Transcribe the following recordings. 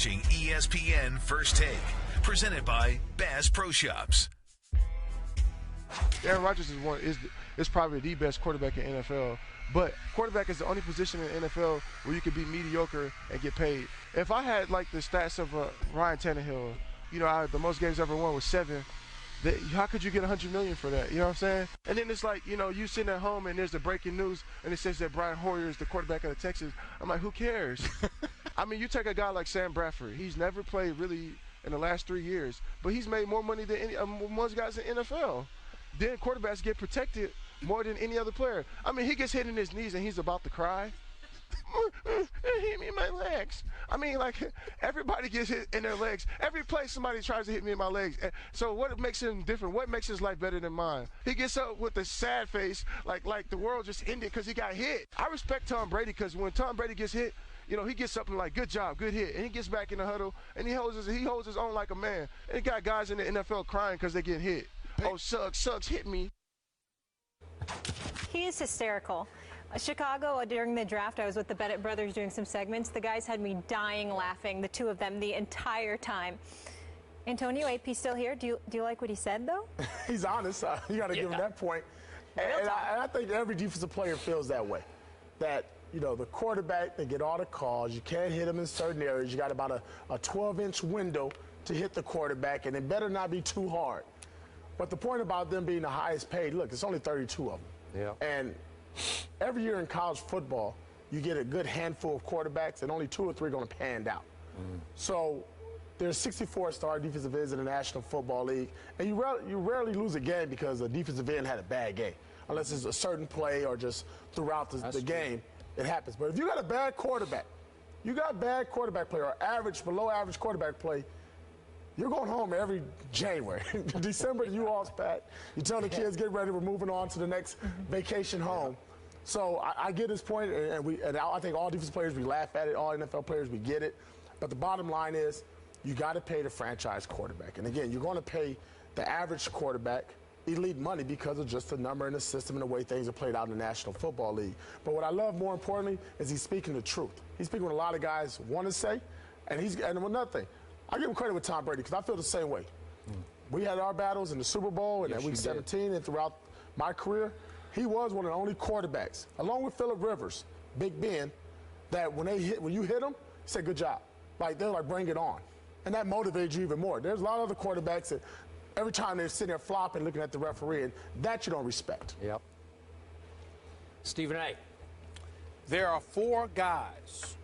watching ESPN First Take, presented by Bass Pro Shops. Aaron Rodgers is probably the best quarterback in NFL, but quarterback is the only position in NFL where you can be mediocre and get paid. If I had like the stats of Ryan Tannehill, the most games ever won was 7. How could you get $100 million for that? You know what I'm saying? And then it's like, you sitting at home and there's the breaking news and it says that Brian Hoyer is the quarterback of the Texans. I'm like, who cares? I mean, you take a guy like Sam Bradford. He's never played really in the last 3 years, but he's made more money than most guys in NFL. Then quarterbacks get protected more than any other player. I mean, he gets hit in his knees and he's about to cry. Hit me in my legs. I mean, like, everybody gets hit in their legs. Every play somebody tries to hit me in my legs. So what makes him different? What makes his life better than mine? He gets up with a sad face, like the world just ended because he got hit. I respect Tom Brady because when Tom Brady gets hit, he gets up and like, good job, good hit. And he gets back in the huddle and he holds his own like a man. And you got guys in the NFL crying because they get hit. Oh, Suggs hit me. He is hysterical. Chicago, during the draft, I was with the Bennett brothers doing some segments. The guys had me dying laughing, the two of them, the entire time. Antonio, AP still here. Do you like what he said, though? He's honest. You got to give him that point. And I think every defensive player feels that way. That, the quarterback, they get all the calls. You can't hit him in certain areas. You got about a 12-inch window to hit the quarterback, and it better not be too hard. But the point about them being the highest paid, look, it's only 32 of them. Yeah. And every year in college football, you get a good handful of quarterbacks, and only 2 or 3 are going to pan out. So there's 64 star defensive ends in the National Football League, and you rarely lose a game because a defensive end had a bad game, unless it's a certain play or just throughout the game, it happens. But if you got a bad quarterback, play or average, below average quarterback play, you're going home every January. December, you all spat. You tell the kids, get ready, we're moving on to the next vacation home. So I get his point, and I think all defensive players, we laugh at it. All NFL players, we get it. But the bottom line is, you got to pay the franchise quarterback. And again, you're going to pay the average quarterback elite money because of just the number in the system and the way things are played out in the National Football League. But what I love more importantly is he's speaking the truth. He's speaking what a lot of guys want to say, and another thing. I give him credit with Tom Brady because I feel the same way. We had our battles in the Super Bowl and at Week 17 and throughout my career. He was one of the only quarterbacks, along with Phillip Rivers, Big Ben, that when you hit him, he said, good job. Like, they're like, bring it on. And that motivates you even more. There's a lot of other quarterbacks that every time they're sitting there flopping, looking at the referee, and that you don't respect. Yep. Stephen A. There are 4 guys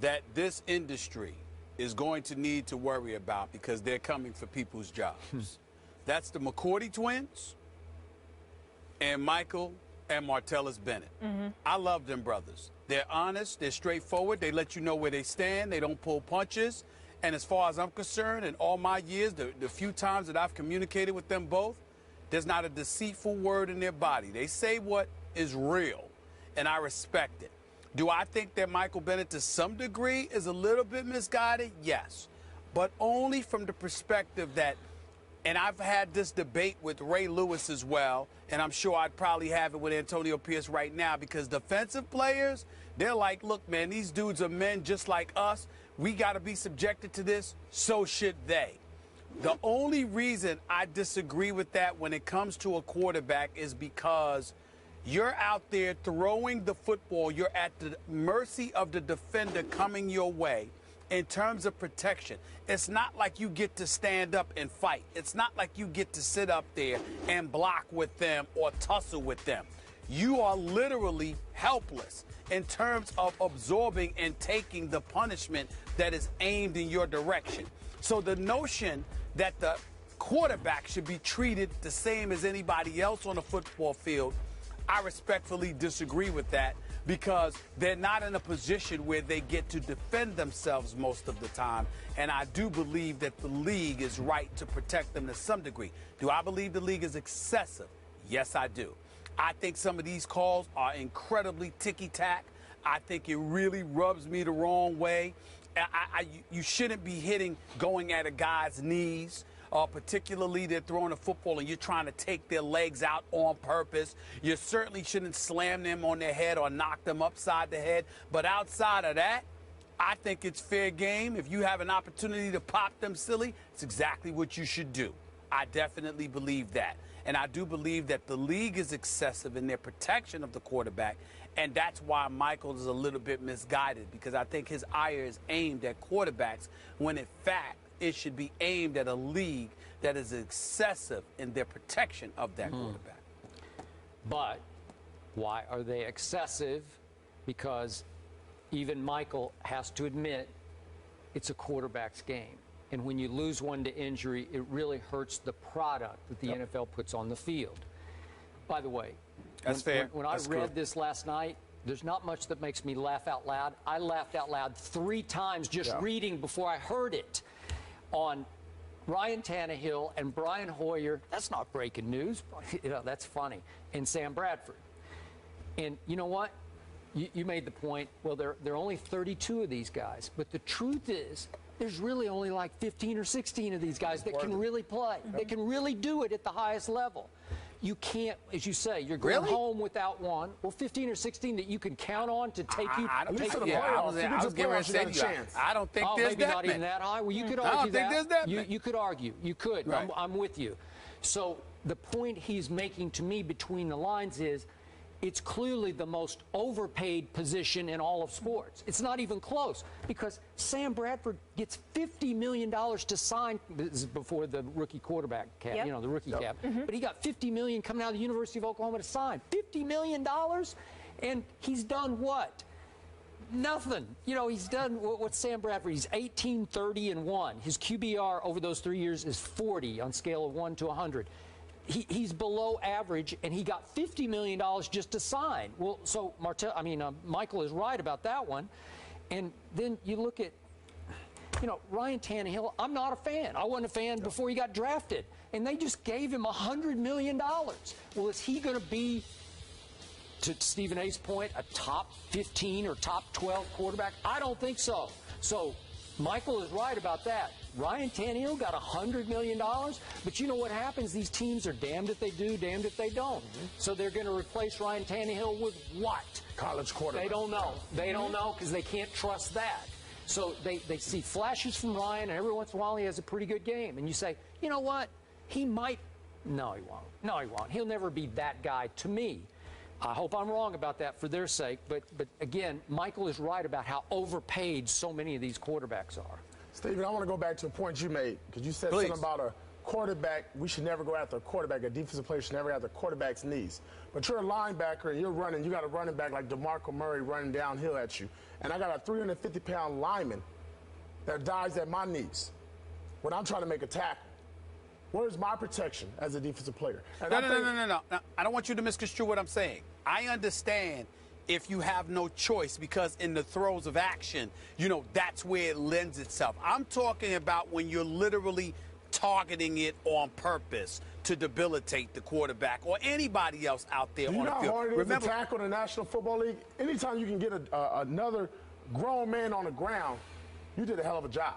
that this industry is going to need to worry about because they're coming for people's jobs. That's the McCourty twins and Michael and Martellus Bennett. I love them brothers. They're honest, they're straightforward, they let you know where they stand, they don't pull punches. And as far as I'm concerned, in all my years, the few times that I've communicated with them both, there's not a deceitful word in their body. They say what is real, and I respect it. Do I think that Michael Bennett, to some degree, is a little bit misguided? Yes. But only from the perspective that, and I've had this debate with Ray Lewis as well, and I'm sure I'd probably have it with Antonio Pierce right now, because defensive players, they're like, look, man, these dudes are men just like us. We got to be subjected to this. So should they. The only reason I disagree with that when it comes to a quarterback is because you're out there throwing the football. You're at the mercy of the defender coming your way in terms of protection. It's not like you get to stand up and fight. It's not like you get to sit up there and block with them or tussle with them. You are literally helpless in terms of absorbing and taking the punishment that is aimed in your direction. So the notion that the quarterback should be treated the same as anybody else on the football field, I respectfully disagree with that, because they're not in a position where they get to defend themselves most of the time. And I do believe that the league is right to protect them to some degree. Do I believe the league is excessive? Yes, I do. I think some of these calls are incredibly ticky-tack. I think it really rubs me the wrong way. You shouldn't be going at a guy's knees. Particularly they're throwing a football and you're trying to take their legs out on purpose. You certainly shouldn't slam them on their head or knock them upside the head. But outside of that, I think it's fair game. If you have an opportunity to pop them silly, it's exactly what you should do. I definitely believe that. And I do believe that the league is excessive in their protection of the quarterback. And that's why Michael is a little bit misguided, because I think his ire is aimed at quarterbacks when, in fact, it should be aimed at a league that is excessive in their protection of that quarterback. But why are they excessive? Because even Michael has to admit it's a quarterback's game. And when you lose one to injury, it really hurts the product that the NFL puts on the field. By the way, when I read this last night, there's not much that makes me laugh out loud. I laughed out loud 3 times just reading before I heard it on Ryan Tannehill and Brian Hoyer. That's not breaking news. That's funny. And Sam Bradford. And you know what? You made the point, well, there are only 32 of these guys. But the truth is, there's really only like 15 or 16 of these guys that can really play. That can really do it at the highest level. You can't, as you say, you're going home without one. Well, 15 or 16 that you can count on to take you to the playoffs. I was getting ready to say to you, I don't think there's maybe not even that high. Well, you could argue I don't think there's that many. You could argue. You could. Right. I'm with you. So the point he's making to me between the lines is it's clearly the most overpaid position in all of sports. It's not even close, because Sam Bradford gets $50 million to sign. This is before the rookie quarterback cap, the rookie cap. But he got $50 million coming out of the University of Oklahoma to sign. $50 million, and he's done what? Nothing. He's done what's Sam Bradford? He's 18, 30, and 1. His QBR over those 3 years is 40 on scale of 1 to 100. He's below average, and he got $50 million just to sign. Well, so Michael is right about that one. And then you look at, Ryan Tannehill. I'm not a fan. I wasn't a fan before he got drafted, and they just gave him $100 million. Well, is he going to be, to Stephen A's point, a top 15 or top 12 quarterback? I don't think so. So Michael is right about that. Ryan Tannehill got $100 million, but you know what happens? These teams are damned if they do, damned if they don't. So they're going to replace Ryan Tannehill with what? College quarterback. They don't know. They don't know because they can't trust that. So they see flashes from Ryan, and every once in a while he has a pretty good game. And you say, you know what? He might. No, he won't. No, he won't. He'll never be that guy to me. I hope I'm wrong about that for their sake. But again, Michael is right about how overpaid so many of these quarterbacks are. Steven, I want to go back to a point you made, because you said something about a quarterback. We should never go after a quarterback. A defensive player should never have the quarterback's knees. But you're a linebacker, and you're running. You got a running back like DeMarco Murray running downhill at you. And I got a 350-pound lineman that dives at my knees when I'm trying to make a tackle. Where's my protection as a defensive player? And No. I don't want you to misconstrue what I'm saying. I understand if you have no choice, because in the throes of action, that's where it lends itself. I'm talking about when you're literally targeting it on purpose to debilitate the quarterback or anybody else out there on the field. You know how hard it is to tackle in the National Football League? Anytime you can get another grown man on the ground, you did a hell of a job.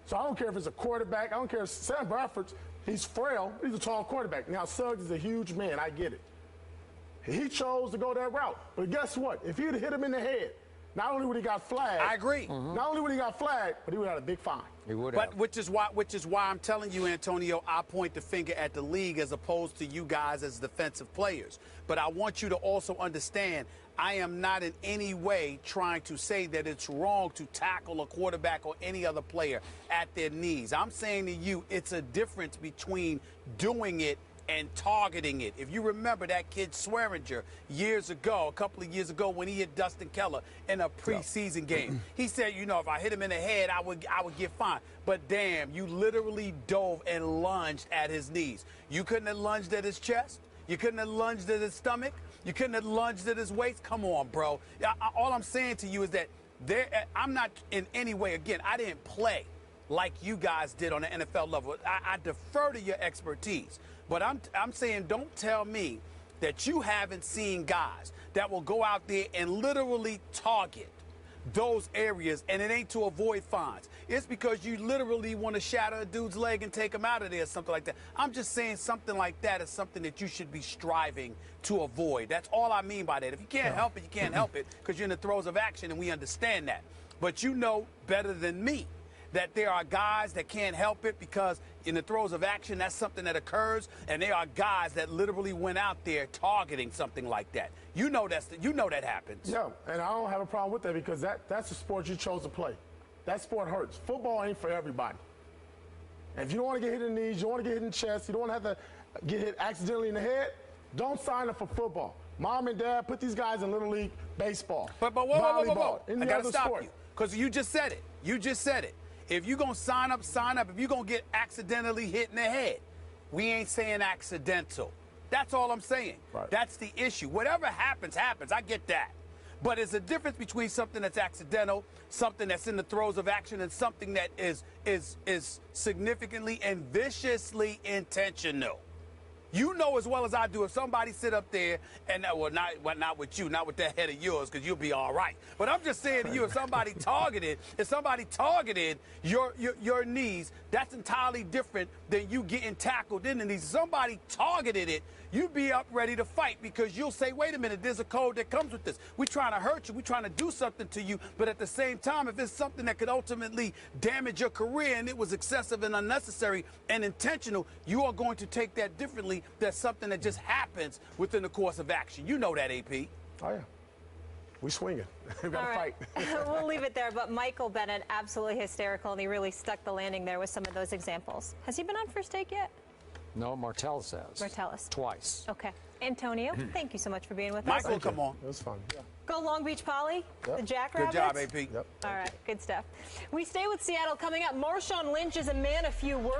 So I don't care if it's a quarterback. I don't care if Sam Bradford, he's frail. He's a tall quarterback. Now, Suggs is a huge man. I get it. He chose to go that route. But guess what? If he'd hit him in the head, not only would he got flagged. I agree. Not only would he got flagged, but he would have had a big fine. He would have. But which is why I'm telling you, Antonio, I point the finger at the league as opposed to you guys as defensive players. But I want you to also understand, I am not in any way trying to say that it's wrong to tackle a quarterback or any other player at their knees. I'm saying to you, it's a difference between doing it and targeting it. If you remember that kid Swearinger a couple of years ago, when he hit Dustin Keller in a preseason game, he said, if I hit him in the head, I would get fined. But damn, you literally dove and lunged at his knees. You couldn't have lunged at his chest. You couldn't have lunged at his stomach. You couldn't have lunged at his waist. Come on, bro. All I'm saying to you is that I'm not in any way, again, I didn't play like you guys did on the NFL level. I defer to your expertise. But I'm saying, don't tell me that you haven't seen guys that will go out there and literally target those areas, and it ain't to avoid fines. It's because you literally want to shatter a dude's leg and take him out of there, something like that. I'm just saying something like that is something that you should be striving to avoid. That's all I mean by that. If you can't help it, you can't help it, because you're in the throes of action, and we understand that. But you know better than me that there are guys that can't help it because in the throes of action, that's something that occurs, and there are guys that literally went out there targeting something like that. You know that happens. Yeah, and I don't have a problem with that because that's the sport you chose to play. That sport hurts. Football ain't for everybody. And if you don't want to get hit in the knees, you don't want to get hit in the chest, you don't want to have to get hit accidentally in the head, don't sign up for football. Mom and dad, put these guys in Little League baseball, But volleyball, I any got to other stop sport. you because you just said it. You just said it. If you're going to sign up, sign up. If you're going to get accidentally hit in the head, we ain't saying accidental. That's all I'm saying. Right. That's the issue. Whatever happens, happens. I get that. But there's a difference between something that's accidental, something that's in the throes of action, and something that is significantly and viciously intentional. You know as well as I do, if somebody sit up there and not with you, not with that head of yours, because you'll be all right. But I'm just saying to you, if somebody targeted your knees, that's entirely different than you getting tackled in the knees. If somebody targeted it, you'd be up ready to fight because you'll say, wait a minute, there's a code that comes with this. We're trying to hurt you. We're trying to do something to you. But at the same time, if it's something that could ultimately damage your career and it was excessive and unnecessary and intentional, you are going to take that differently. That's something that just happens within the course of action. You know that, AP. Oh, yeah. We swinging. We got to fight. We'll leave it there, but Michael Bennett, absolutely hysterical, and he really stuck the landing there with some of those examples. Has he been on First Take yet? No, Martellus has. Martellus. Twice. Okay. Antonio, thank you so much for being with us. Michael, come on. It was fun. Yeah. Go Long Beach Poly, Yep. the Jackrabbits. Good job, AP. Yep. All right, good stuff. We stay with Seattle coming up. Marshawn Lynch is a man of few words.